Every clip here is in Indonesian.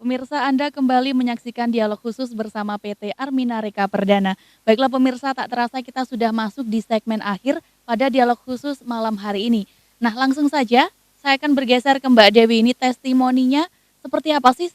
Pemirsa, Anda kembali menyaksikan dialog khusus bersama PT Armina Reka Perdana. Baiklah pemirsa, tak terasa kita sudah masuk di segmen akhir pada dialog khusus malam hari ini. Nah, langsung saja saya akan bergeser ke Mbak Dewi. Ini testimoninya seperti apa sih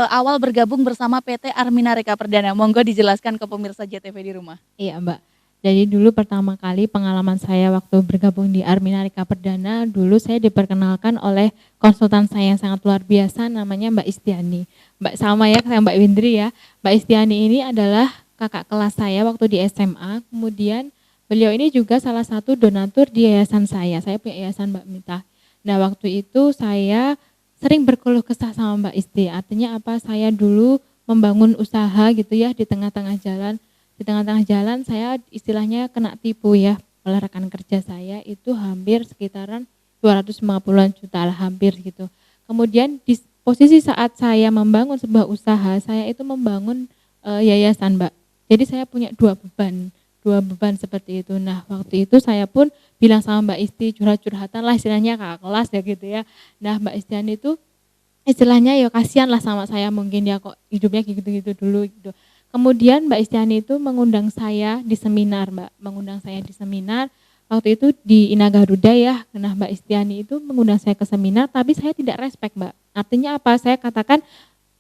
awal bergabung bersama PT Armina Reka Perdana? Monggo dijelaskan ke pemirsa JTV di rumah. Iya Mbak, jadi dulu pertama kali pengalaman saya waktu bergabung di Armina Reka Perdana, dulu saya diperkenalkan oleh konsultan saya yang sangat luar biasa namanya Mbak Istiani. Mbak sama ya kayak Mbak Windri ya, Mbak Istiani ini adalah kakak kelas saya waktu di SMA, kemudian beliau ini juga salah satu donatur di yayasan saya punya yayasan Mbak Mita. Nah waktu itu saya sering berkeluh kesah sama Mbak Isti, artinya apa, saya dulu membangun usaha gitu ya di tengah-tengah jalan. Di tengah-tengah jalan saya istilahnya kena tipu ya oleh rekan kerja saya, itu hampir sekitaran 250-an juta lah, hampir gitu. Kemudian di posisi saat saya membangun sebuah usaha, saya itu membangun yayasan Mbak. Jadi saya punya dua beban seperti itu. Nah waktu itu saya pun bilang sama Mbak Isti, curhat-curhatan lah istilahnya kakak kelas ya gitu ya. Nah Mbak Istian itu istilahnya ya kasihan lah sama saya, mungkin ya kok hidupnya gitu-gitu dulu gitu. Kemudian Mbak Istiani itu mengundang saya di seminar Mbak, waktu itu di Ina Garuda ya. Nah Mbak Istiani itu mengundang saya ke seminar, tapi saya tidak respect Mbak. Artinya apa, saya katakan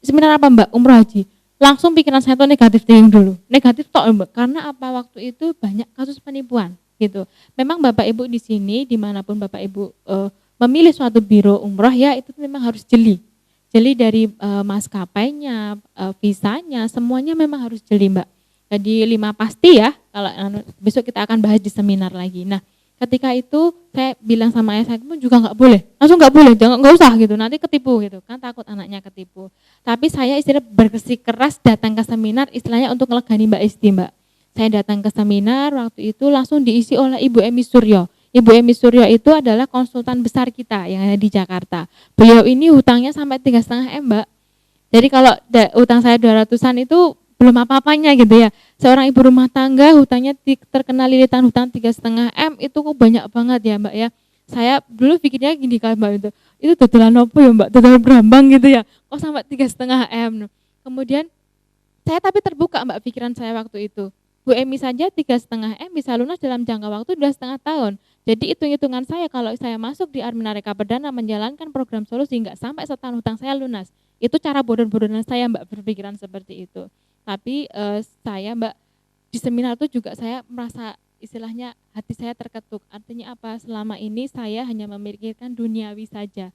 seminar apa Mbak? Umroh haji. Langsung pikiran saya tuh negatif thinking dulu, negatif tok Mbak, karena apa, waktu itu banyak kasus penipuan gitu. Memang Bapak Ibu di sini, dimanapun Bapak Ibu memilih suatu biro umroh ya, itu memang harus jeli dari maskapainya, visanya, semuanya memang harus jeli Mbak. Jadi 5 pasti ya, kalau besok kita akan bahas di seminar lagi. Nah ketika itu saya bilang sama ayah saya pun juga nggak boleh, langsung nggak boleh, jangan, nggak usah gitu, nanti ketipu gitu kan, takut anaknya ketipu. Tapi saya istilah bersikeras datang ke seminar istilahnya untuk ngelegani Mbak Isti Mbak. Saya datang ke seminar waktu itu langsung diisi oleh Ibu Emi Suryo. Ibu Emi Suryo itu adalah konsultan besar kita yang ada di Jakarta. Beliau ini hutangnya sampai 3,5 M Mbak. Jadi kalau utang saya 200-an itu belum apa-apanya gitu ya. Seorang ibu rumah tangga hutangnya terkena lilitan hutang 3,5 M itu kok banyak banget ya Mbak ya. Saya dulu pikirnya gini kan Mbak, itu dodolan apa ya Mbak, dodolan berambang gitu ya, kok sampai 3,5 M. Kemudian saya tapi terbuka Mbak pikiran saya waktu itu. Bu Emi saja 3,5 M bisa lunas dalam jangka waktu 2,5 tahun. Jadi hitung-hitungan saya kalau saya masuk di Armina Reka Perdana menjalankan program solusi nggak sampai setahun hutang saya lunas. Itu cara bodoh-bodohan saya Mbak berpikiran seperti itu. Tapi saya Mbak di seminar itu juga saya merasa istilahnya hati saya terketuk. Artinya apa? Selama ini saya hanya memikirkan duniawi saja.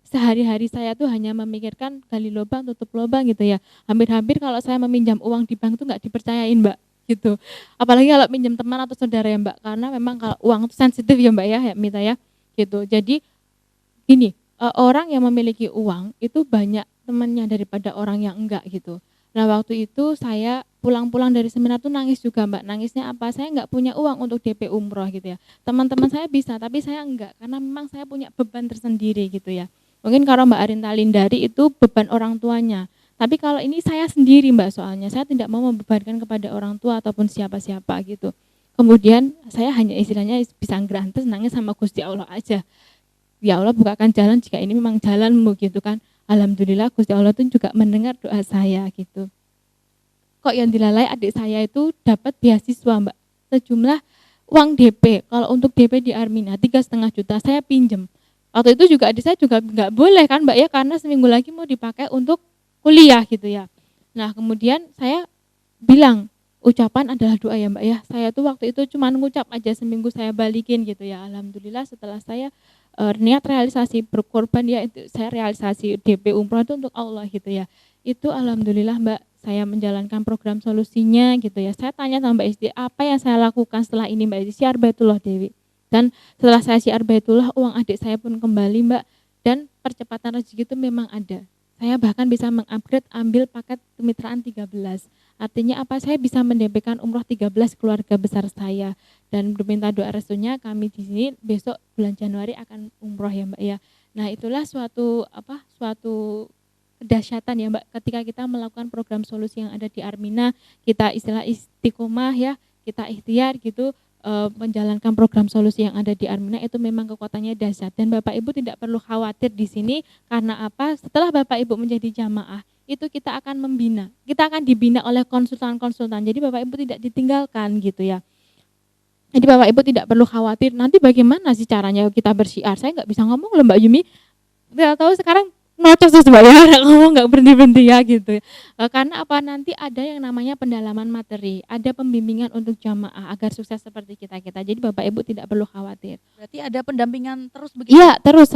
Sehari-hari saya tuh hanya memikirkan gali lubang tutup lubang gitu ya. Hampir-hampir kalau saya meminjam uang di bank tuh nggak dipercayain Mbak gitu. Apalagi kalau minjem teman atau saudara ya Mbak, karena memang kalau uang itu sensitif ya Mbak ya Mita ya gitu. Jadi gini, orang yang memiliki uang itu banyak temannya daripada orang yang enggak gitu. Nah waktu itu saya pulang-pulang dari seminar tuh nangis juga Mbak. Nangisnya apa? Saya nggak punya uang untuk DP umroh gitu ya. Teman-teman saya bisa, tapi saya enggak, karena memang saya punya beban tersendiri gitu ya. Mungkin kalau Mbak Arinta Lindari itu beban orang tuanya. Tapi kalau ini saya sendiri Mbak, soalnya saya tidak mau membebankan kepada orang tua ataupun siapa-siapa gitu. Kemudian saya hanya istilahnya bisa ngrantes nangis sama Gusti Allah aja. Ya Allah bukakan jalan jika ini memang jalanmu gitu kan. Alhamdulillah Gusti Allah itu juga mendengar doa saya gitu. Kok yang dilalai adik saya itu dapat beasiswa Mbak, sejumlah uang DP. Kalau untuk DP di Armina 3,5 juta saya pinjem. Waktu itu juga adik saya juga nggak boleh kan Mbak ya, karena seminggu lagi mau dipakai untuk kuliah gitu ya. Nah kemudian saya bilang ucapan adalah doa ya Mbak ya. Saya tuh waktu itu cuma ngucap aja, seminggu saya balikin gitu ya. Alhamdulillah setelah saya niat realisasi berkorban ya, itu saya realisasi DP umroh itu untuk Allah gitu ya. Itu alhamdulillah Mbak, saya menjalankan program solusinya gitu ya. Saya tanya sama Mbak Isti, apa yang saya lakukan setelah ini Mbak Isti? Syiar Baitullah Dewi. Dan setelah saya syiar Baitullah, uang adik saya pun kembali Mbak, dan percepatan rezeki itu memang ada. Saya bahkan bisa mengupgrade ambil paket kemitraan 13. Artinya apa? Saya bisa mendebetkan umroh 13 keluarga besar saya, dan berminta doa restunya kami di sini besok bulan Januari akan umroh ya Mbak ya. Nah itulah suatu kedahsyatan ya Mbak, ketika kita melakukan program solusi yang ada di Armina, kita istilah istiqomah ya, kita ikhtiar gitu, menjalankan program solusi yang ada di Armina itu memang kekuatannya dahsyat dan Bapak Ibu tidak perlu khawatir di sini karena apa? Setelah Bapak Ibu menjadi jamaah itu kita akan membina, kita akan dibina oleh konsultan-konsultan. Jadi Bapak Ibu tidak ditinggalkan gitu ya. Jadi Bapak Ibu tidak perlu khawatir nanti bagaimana sih caranya kita bersyiar. Saya nggak bisa ngomong loh Mbak Yumi. Nggak tahu sekarang nocos terus Mbak ya, ngomong nggak berhenti-berhenti ya gitu. Karena apa nanti ada yang namanya pendalaman materi, ada pembimbingan untuk jamaah agar sukses seperti kita-kita. Jadi Bapak Ibu tidak perlu khawatir. Berarti ada pendampingan terus begitu? Iya, terus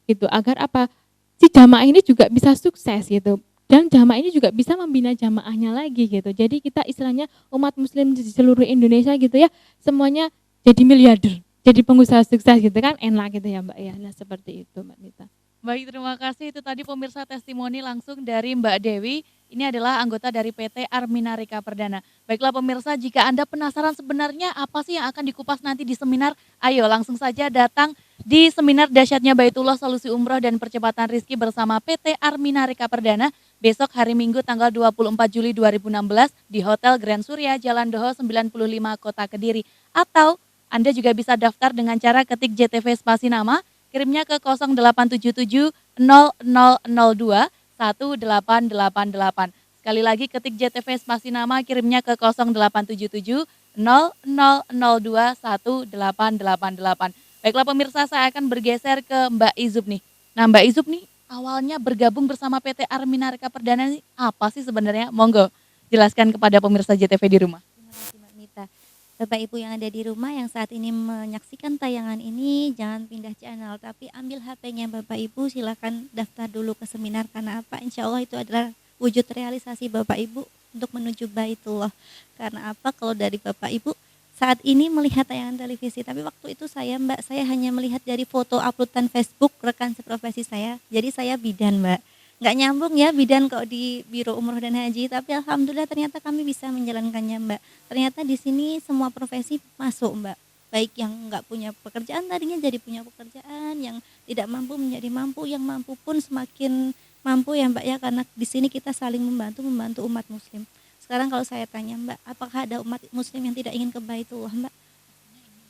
gitu. Agar apa? Si jamaah ini juga bisa sukses gitu. Dan jamaah ini juga bisa membina jamaahnya lagi gitu. Jadi kita istilahnya umat muslim di seluruh Indonesia gitu ya, semuanya jadi miliarder, jadi pengusaha sukses gitu kan, enak gitu ya Mbak ya. Nah seperti itu Mbak Nita. Baik, terima kasih. Itu tadi pemirsa testimoni langsung dari Mbak Dewi. Ini adalah anggota dari PT Armina Reka Perdana. Baiklah pemirsa, jika Anda penasaran sebenarnya apa sih yang akan dikupas nanti di seminar, ayo langsung saja datang di seminar Dahsyatnya Baitullah Solusi Umroh dan Percepatan Rizki bersama PT Armina Reka Perdana besok hari Minggu tanggal 24 Juli 2016 di Hotel Grand Surya, Jalan Doho 95, Kota Kediri. Atau Anda juga bisa daftar dengan cara ketik JTV spasi nama, kirimnya ke 0877 0002 1888. Sekali lagi ketik JTV spasi nama, kirimnya ke 0877 0002 1888. Baiklah pemirsa, saya akan bergeser ke Mbak Izub nih. Nah Mbak Izub nih awalnya bergabung bersama PT Armina Reka Perdana ini apa sih sebenarnya? Monggo jelaskan kepada pemirsa JTV di rumah. Terima kasih Mbak Mita. Bapak Ibu yang ada di rumah yang saat ini menyaksikan tayangan ini, jangan pindah channel, tapi ambil HP-nya Bapak Ibu, silakan daftar dulu ke seminar, karena apa? Insya Allah itu adalah wujud realisasi Bapak Ibu untuk menuju Baitullah. Karena apa? Kalau dari Bapak Ibu saat ini melihat tayangan televisi, tapi waktu itu saya hanya melihat dari foto uploadan Facebook rekan seprofesi saya. Jadi saya bidan Mbak, nggak nyambung ya bidan kok di Biro Umroh dan Haji, tapi alhamdulillah ternyata kami bisa menjalankannya Mbak. Ternyata di sini semua profesi masuk Mbak, baik yang nggak punya pekerjaan tadinya jadi punya pekerjaan, yang tidak mampu menjadi mampu, yang mampu pun semakin mampu ya Mbak ya, karena di sini kita saling membantu umat muslim. Sekarang kalau saya tanya Mbak, apakah ada umat muslim yang tidak ingin ke Baitullah Mbak?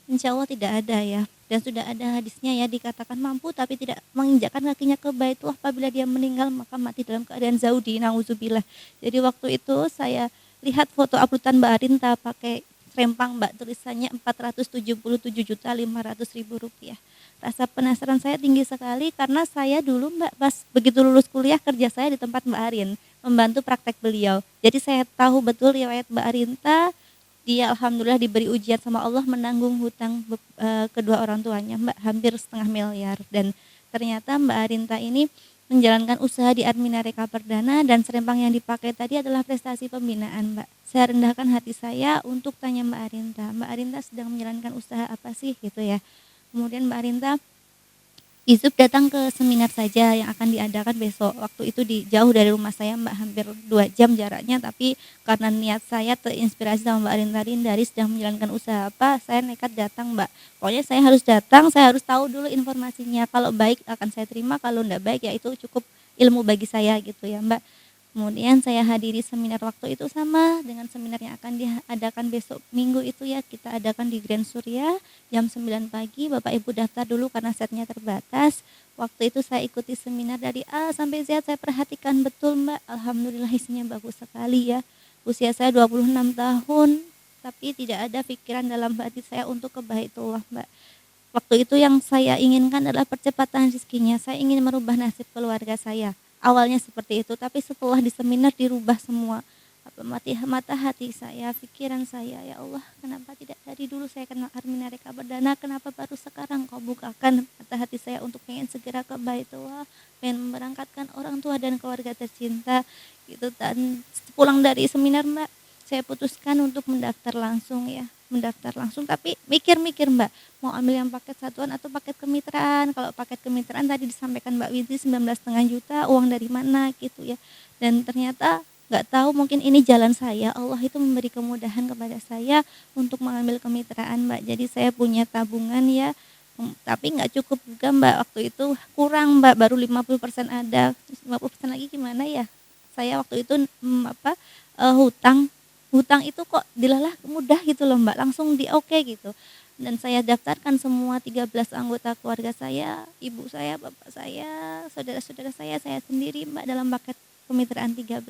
Insya Allah tidak ada ya. Dan sudah ada hadisnya ya, dikatakan mampu tapi tidak menginjakkan kakinya ke Baitullah, apabila dia meninggal maka mati dalam keadaan zaudi, na'udzubillah. Jadi waktu itu saya lihat foto uploadan Mbak Arinta pakai rempang Mbak, tulisannya 477.500.000 rupiah. Rasa penasaran saya tinggi sekali karena saya dulu Mbak pas begitu lulus kuliah kerja saya di tempat Mbak Arin, membantu praktek beliau. Jadi saya tahu betul riwayat Mbak Arinta, dia alhamdulillah diberi ujian sama Allah menanggung hutang kedua orang tuanya Mbak, hampir 1,5 miliar. Dan ternyata Mbak Arinta ini menjalankan usaha di Armina Reka Perdana, dan serempang yang dipakai tadi adalah prestasi pembinaan Mbak. Saya rendahkan hati saya untuk tanya Mbak Arinta sedang menjalankan usaha apa sih gitu ya. Kemudian Mbak Arinta Izub datang ke seminar saja yang akan diadakan besok. Waktu itu jauh dari rumah saya Mbak, hampir 2 jam jaraknya, tapi karena niat saya terinspirasi sama Mbak Arinta dari sedang menjalankan usaha apa, saya nekat datang Mbak. Pokoknya saya harus datang, saya harus tahu dulu informasinya. Kalau baik akan saya terima, kalau enggak baik ya itu cukup ilmu bagi saya gitu ya Mbak. Kemudian saya hadiri seminar waktu itu sama dengan seminar yang akan diadakan besok Minggu itu ya, kita adakan di Grand Surya jam 9 pagi. Bapak Ibu daftar dulu karena setnya terbatas. Waktu itu saya ikuti seminar dari A sampai Z, saya perhatikan betul Mbak. Alhamdulillah isinya bagus sekali ya. Usia saya 26 tahun, tapi tidak ada pikiran dalam hati saya untuk ke Baitullah Mbak. Waktu itu yang saya inginkan adalah percepatan rezekinya. Saya ingin merubah nasib keluarga saya. Awalnya seperti itu, tapi setelah di seminar dirubah semua. Mata hati saya, pikiran saya, ya Allah, kenapa tidak dari dulu saya kenal Armina Reka Perdana, kenapa baru sekarang kau bukakan mata hati saya untuk pengen segera ke Baitullah, pengen memberangkatkan orang tua dan keluarga tercinta gitu. Dan pulang dari seminar Mbak, saya putuskan untuk mendaftar langsung, tapi mikir-mikir Mbak, mau ambil yang paket satuan atau paket kemitraan. Kalau paket kemitraan tadi disampaikan Mbak Wizi 19,5 juta, uang dari mana gitu ya. Dan ternyata nggak tahu, mungkin ini jalan saya, Allah itu memberi kemudahan kepada saya untuk mengambil kemitraan Mbak. Jadi saya punya tabungan ya, tapi nggak cukup juga Mbak, waktu itu kurang Mbak, baru 50% ada, 50% lagi gimana ya. Saya waktu itu hutang hutang itu kok dilelah mudah gitu loh Mbak, langsung di oke gitu. Dan saya daftarkan semua 13 anggota keluarga saya, ibu saya, bapak saya, saudara-saudara saya sendiri Mbak dalam paket kemitraan 13.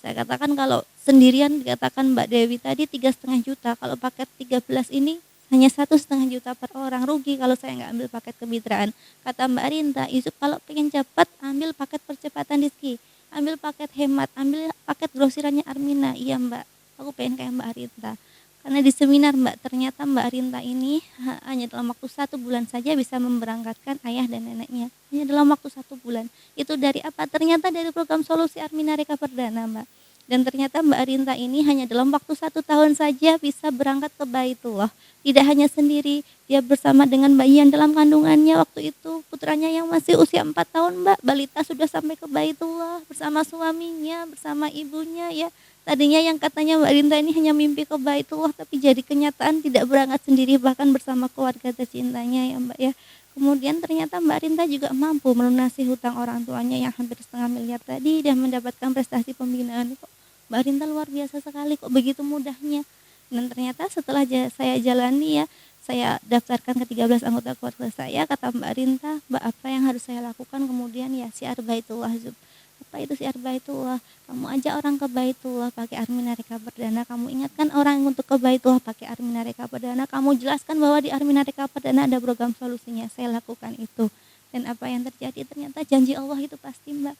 Saya katakan kalau sendirian dikatakan Mbak Dewi tadi 3,5 juta, kalau paket 13 ini hanya 1,5 juta per orang, rugi kalau saya nggak ambil paket kemitraan. Kata Mbak Rinta, Yusuf kalau pengen cepat ambil paket percepatan rezeki, ambil paket hemat, ambil paket grosirannya Armina. Iya Mbak, aku pengen kayak Mbak Rinta. Karena di seminar Mbak, ternyata Mbak Rinta ini hanya dalam waktu 1 bulan saja bisa memberangkatkan ayah dan neneknya. Hanya dalam waktu 1 bulan. Itu dari apa? Ternyata dari program solusi Armina Reka Perdana Mbak. Dan ternyata Mbak Rinta ini hanya dalam waktu 1 tahun saja bisa berangkat ke Baitullah. Tidak hanya sendiri, dia bersama dengan bayi yang dalam kandungannya waktu itu. Putranya yang masih usia 4 tahun Mbak, balita sudah sampai ke Baitullah bersama suaminya, bersama ibunya ya. Tadinya yang katanya Mbak Rinta ini hanya mimpi ke Baitullah, tapi jadi kenyataan tidak berangkat sendiri bahkan bersama keluarga tercintanya ya Mbak ya. Kemudian ternyata Mbak Rinta juga mampu melunasi hutang orang tuanya yang hampir 1,5 miliar tadi dan mendapatkan prestasi pembinaan. Kok Mbak Rinta luar biasa sekali, kok begitu mudahnya. Dan ternyata setelah saya jalani ya, saya daftarkan ke 13 anggota keluarga saya, kata Mbak Rinta, Mbak apa yang harus saya lakukan? Kemudian ya syiar Baitullah Zub. Apa itu syiar Baitullah? Kamu ajak orang ke Baitullah pakai Armina Reka Perdana, kamu ingatkan orang untuk ke Baitullah pakai Armina Reka Perdana, kamu jelaskan bahwa di Armina Reka Perdana ada program solusinya. Saya lakukan itu. Dan apa yang terjadi? Ternyata janji Allah itu pasti Mbak.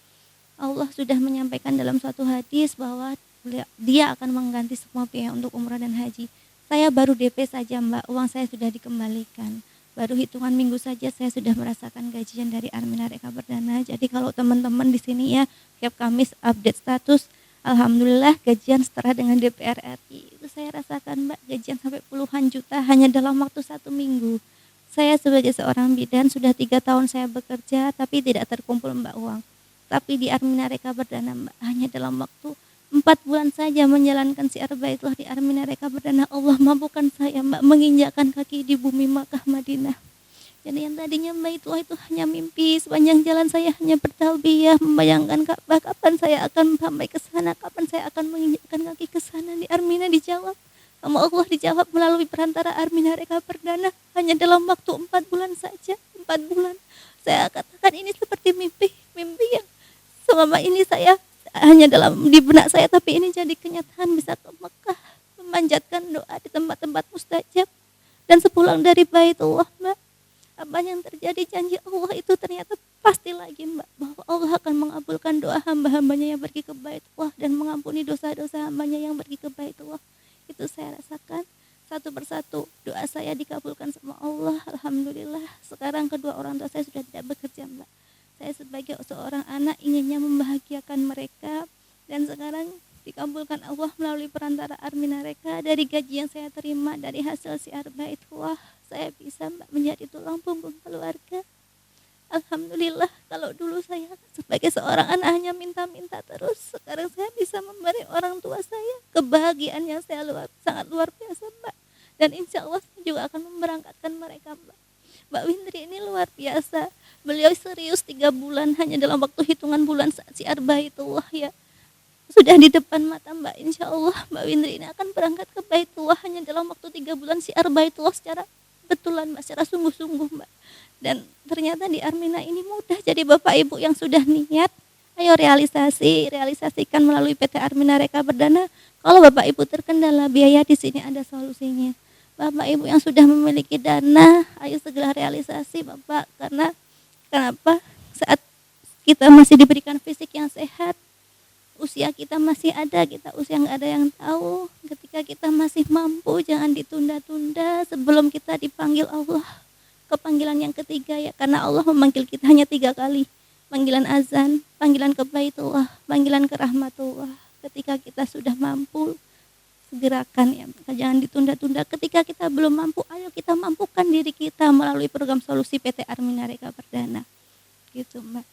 Allah sudah menyampaikan dalam suatu hadis bahwa dia akan mengganti semua biaya untuk umrah dan haji. Saya baru DP saja Mbak, uang saya sudah dikembalikan. Baru hitungan minggu saja saya sudah merasakan gajian dari Armina Reka Perdana. Jadi kalau teman-teman di sini ya, tiap Kamis update status, alhamdulillah gajian setara dengan DPR RI. Itu saya rasakan Mbak, gajian sampai puluhan juta hanya dalam waktu 1 minggu. Saya sebagai seorang bidan sudah 3 tahun saya bekerja, tapi tidak terkumpul Mbak uang. Tapi di Armina Reka Perdana Mbak, hanya dalam waktu 4 bulan saja menjalankan syiar Baitullah di Armina Reka Perdana, Allah mampukan saya Mbak menginjakkan kaki di bumi Makkah Madinah. Jadi yang tadinya Baitullah itu hanya mimpi, sepanjang jalan saya hanya bertalbiyah membayangkan Ka'bah, kapan saya akan sampai ke sana, kapan saya akan menginjakkan kaki ke sana. Di Armina dijawab sama Allah, dijawab melalui perantara Armina Reka Perdana hanya dalam waktu 4 bulan saja. 4 bulan. Saya katakan ini seperti mimpi yang selama ini saya hanya dalam di benak saya, tapi ini jadi kenyataan, bisa ke Mekah memanjatkan doa di tempat-tempat mustajab. Dan sepulang dari Baitullah Mbak, apa yang terjadi, janji Allah itu ternyata pasti lagi Mbak, bahwa Allah akan mengabulkan doa hamba-hambanya yang pergi ke Baitullah dan mengampuni dosa-dosa hambanya yang pergi ke Baitullah. Itu saya rasakan satu persatu, doa saya dikabulkan sama Allah, alhamdulillah. Sekarang kedua orang tua saya sudah tidak bekerja Mbak. Saya sebagai seorang anak inginnya membahagiakan mereka, dan sekarang dikabulkan Allah melalui perantara Armina Reka. Dari gaji yang saya terima dari hasil syiar Baitullah, saya bisa Mbak menjadi tulang punggung keluarga. Alhamdulillah, kalau dulu saya sebagai seorang anak hanya minta-minta terus, sekarang saya bisa memberi orang tua saya kebahagiaan yang saya sangat luar biasa Mbak. Dan insya Allah saya juga akan memberangkatkan mereka Mbak. Mbak Windri ini luar biasa. Beliau serius 3 bulan hanya dalam waktu hitungan bulan saat syiar Baitullah ya. Sudah di depan mata Mbak, insya Allah Mbak Windri ini akan berangkat ke Baitullah hanya dalam waktu 3 bulan syiar Baitullah secara betulan Mbak, secara sungguh-sungguh Mbak. Dan ternyata di Armina ini mudah. Jadi Bapak Ibu yang sudah niat, ayo realisasikan melalui PT Armina Reka Perdana. Kalau Bapak Ibu terkendala biaya, di sini ada solusinya. Bapak Ibu yang sudah memiliki dana, ayo segera realisasi Bapak. Karena kenapa? Saat kita masih diberikan fisik yang sehat, usia kita masih ada, kita usia nggak ada yang tahu. Ketika kita masih mampu, jangan ditunda-tunda sebelum kita dipanggil Allah ke panggilan yang ketiga ya. Karena Allah memanggil kita hanya 3 kali. Panggilan azan, panggilan ke Baitullah, panggilan ke rahmatullah. Ketika kita sudah mampu, segerakan ya, jangan ditunda-tunda. Ketika kita belum mampu, ayo kita mampukan diri kita melalui program solusi PT Armina Reka Perdana. Gitu Mbak.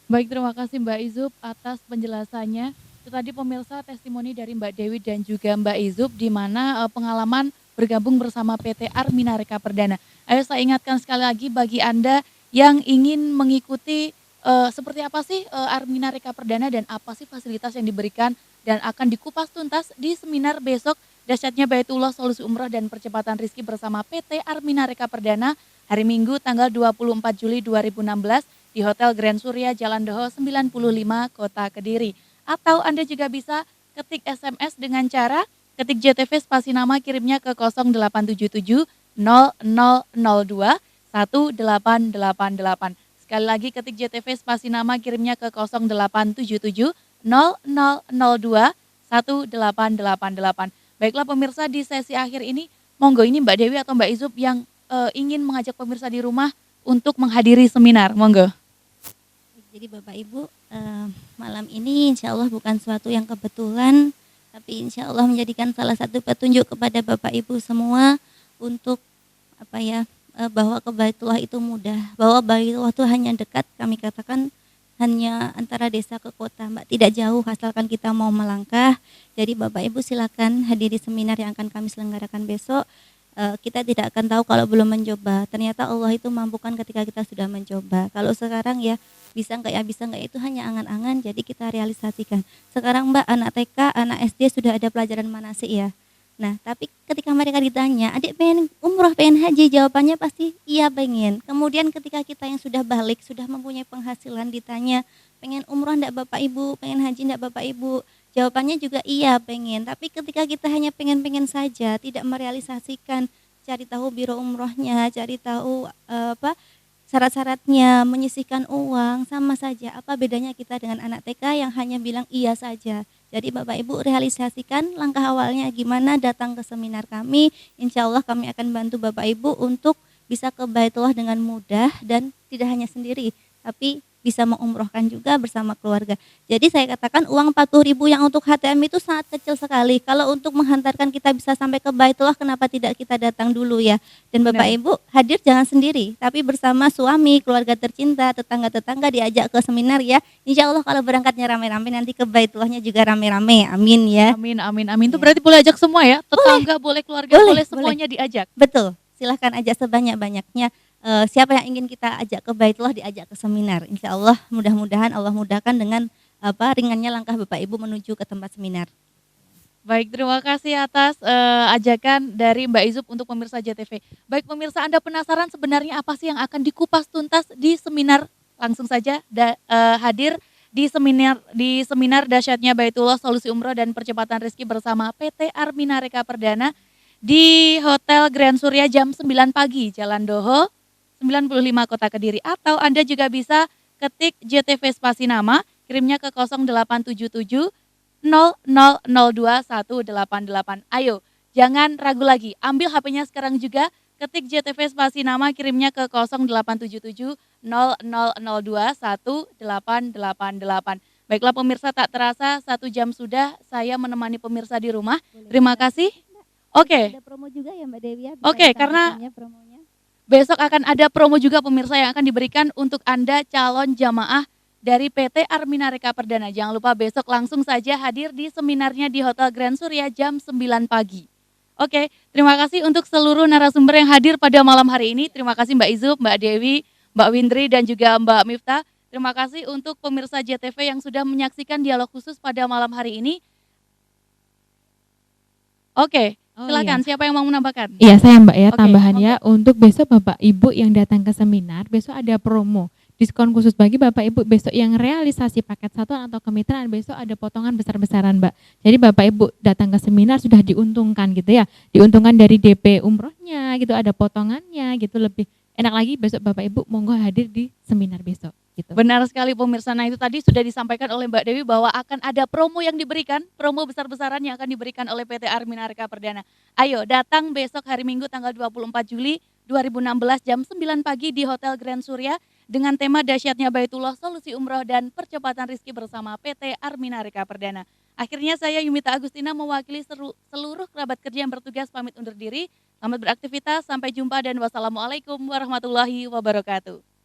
Baik, terima kasih Mbak Izub atas penjelasannya. Itu tadi pemirsa testimoni dari Mbak Dewi dan juga Mbak Izub, di mana pengalaman bergabung bersama PT Armina Reka Perdana. Ayo saya ingatkan sekali lagi bagi Anda yang ingin mengikuti seperti apa sih Armina Reka Perdana dan apa sih fasilitas yang diberikan dan akan dikupas tuntas di seminar besok Dahsyatnya Baitullah Solusi Umroh dan Percepatan Rizki bersama PT Armina Reka Perdana hari Minggu tanggal 24 Juli 2016 di Hotel Grand Surya Jalan Doho 95 Kota Kediri. Atau Anda juga bisa ketik SMS dengan cara ketik JTV spasi nama kirimnya ke 0877 0002 1888. Sekali lagi ketik JTV spasi nama kirimnya ke 0877 0002 1888. Baiklah pemirsa, di sesi akhir ini monggo ini Mbak Dewi atau Mbak Izub yang ingin mengajak pemirsa di rumah untuk menghadiri seminar, monggo. Jadi Bapak Ibu, malam ini insya Allah bukan suatu yang kebetulan, tapi insya Allah menjadikan salah satu petunjuk kepada Bapak Ibu semua untuk bahwa ke Baitullah itu mudah, bahwa Baitullah itu hanya dekat, kami katakan hanya antara desa ke kota, Mbak, tidak jauh asalkan kita mau melangkah. Jadi Bapak Ibu silakan hadiri seminar yang akan kami selenggarakan besok. Kita tidak akan tahu kalau belum mencoba. Ternyata Allah itu mampukan ketika kita sudah mencoba. Kalau sekarang ya bisa enggak itu hanya angan-angan, jadi kita realisasikan. Sekarang Mbak, anak TK, anak SD sudah ada pelajaran manasik ya. Nah, tapi ketika mereka ditanya, adik pengen umroh, pengen haji, jawabannya pasti iya pengen. Kemudian ketika kita yang sudah balik, sudah mempunyai penghasilan ditanya, pengen umroh enggak Bapak Ibu, pengen haji enggak Bapak Ibu, jawabannya juga iya pengen. Tapi ketika kita hanya pengen-pengen saja, tidak merealisasikan, cari tahu biro umrohnya, cari tahu syarat-syaratnya, menyisihkan uang, sama saja. Apa bedanya kita dengan anak TK yang hanya bilang iya saja. Jadi Bapak Ibu realisasikan langkah awalnya gimana, datang ke seminar kami. Insya Allah kami akan bantu Bapak Ibu untuk bisa ke Baitullah dengan mudah dan tidak hanya sendiri, tapi bisa mengumrohkan juga bersama keluarga. Jadi saya katakan uang 40.000 yang untuk HTM itu sangat kecil sekali. Kalau untuk menghantarkan kita bisa sampai ke Baitullah, kenapa tidak kita datang dulu ya? Dan Bapak Ibu hadir jangan sendiri, tapi bersama suami, keluarga tercinta, tetangga-tetangga diajak ke seminar ya. Insya Allah kalau berangkatnya rame-rame nanti ke Baitullahnya juga rame-rame. Amin ya. Amin, amin, amin. Itu berarti boleh ajak semua ya? Tetangga boleh, keluarga boleh, semuanya diajak. Betul, silahkan ajak sebanyak-banyaknya. Siapa yang ingin kita ajak ke Baitullah diajak ke seminar. Insya Allah mudah-mudahan Allah mudahkan dengan ringannya langkah Bapak Ibu menuju ke tempat seminar. Baik, terima kasih atas ajakan dari Mbak Izub untuk pemirsa JTV. Baik pemirsa, Anda penasaran sebenarnya apa sih yang akan dikupas tuntas di seminar? Langsung saja hadir di seminar Dahsyatnya Baitullah Solusi Umroh dan Percepatan Rizki bersama PT Armina Reka Perdana di Hotel Grand Surya jam 9 pagi, Jalan Doho 95 Kota Kediri. Atau Anda juga bisa ketik JTV spasi nama, kirimnya ke 0877 0002 188. Ayo, jangan ragu lagi, ambil HP-nya sekarang juga, ketik JTV spasi nama, kirimnya ke 0877 0002 1888. Baiklah pemirsa, tak terasa 1 jam sudah saya menemani pemirsa di rumah. Terima kasih. Oke. Ada promo juga ya Mbak Dewi ya? Oke, karena besok akan ada promo juga pemirsa yang akan diberikan untuk Anda calon jamaah dari PT Armina Reka Perdana. Jangan lupa besok langsung saja hadir di seminarnya di Hotel Grand Surya jam 9 pagi. Oke, terima kasih untuk seluruh narasumber yang hadir pada malam hari ini. Terima kasih Mbak Izub, Mbak Dewi, Mbak Windri dan juga Mbak Miftah. Terima kasih untuk pemirsa JTV yang sudah menyaksikan dialog khusus pada malam hari ini. Oke. Silakan, siapa yang mau menambahkan? Iya, saya Mbak ya, tambahan ya. Untuk besok Bapak Ibu yang datang ke seminar, besok ada promo. Diskon khusus bagi Bapak Ibu besok yang realisasi paket satuan atau kemitraan, besok ada potongan besar-besaran Mbak. Jadi Bapak Ibu datang ke seminar sudah diuntungkan gitu ya. Diuntungkan dari DP umrohnya gitu, ada potongannya gitu, lebih enak lagi besok Bapak Ibu monggo hadir di seminar besok. Gitu. Benar sekali pemirsa, nah itu tadi sudah disampaikan oleh Mbak Dewi bahwa akan ada promo yang diberikan, promo besar-besaran yang akan diberikan oleh PT Armina Reka Perdana. Ayo datang besok hari Minggu tanggal 24 Juli 2016 jam 9 pagi di Hotel Grand Surya dengan tema Dahsyatnya Baitullah Solusi Umroh dan Percepatan Rizki bersama PT Armina Reka Perdana. Akhirnya saya Yumita Agustina mewakili seluruh kerabat kerja yang bertugas pamit undur diri. Selamat beraktivitas, sampai jumpa dan wassalamualaikum warahmatullahi wabarakatuh.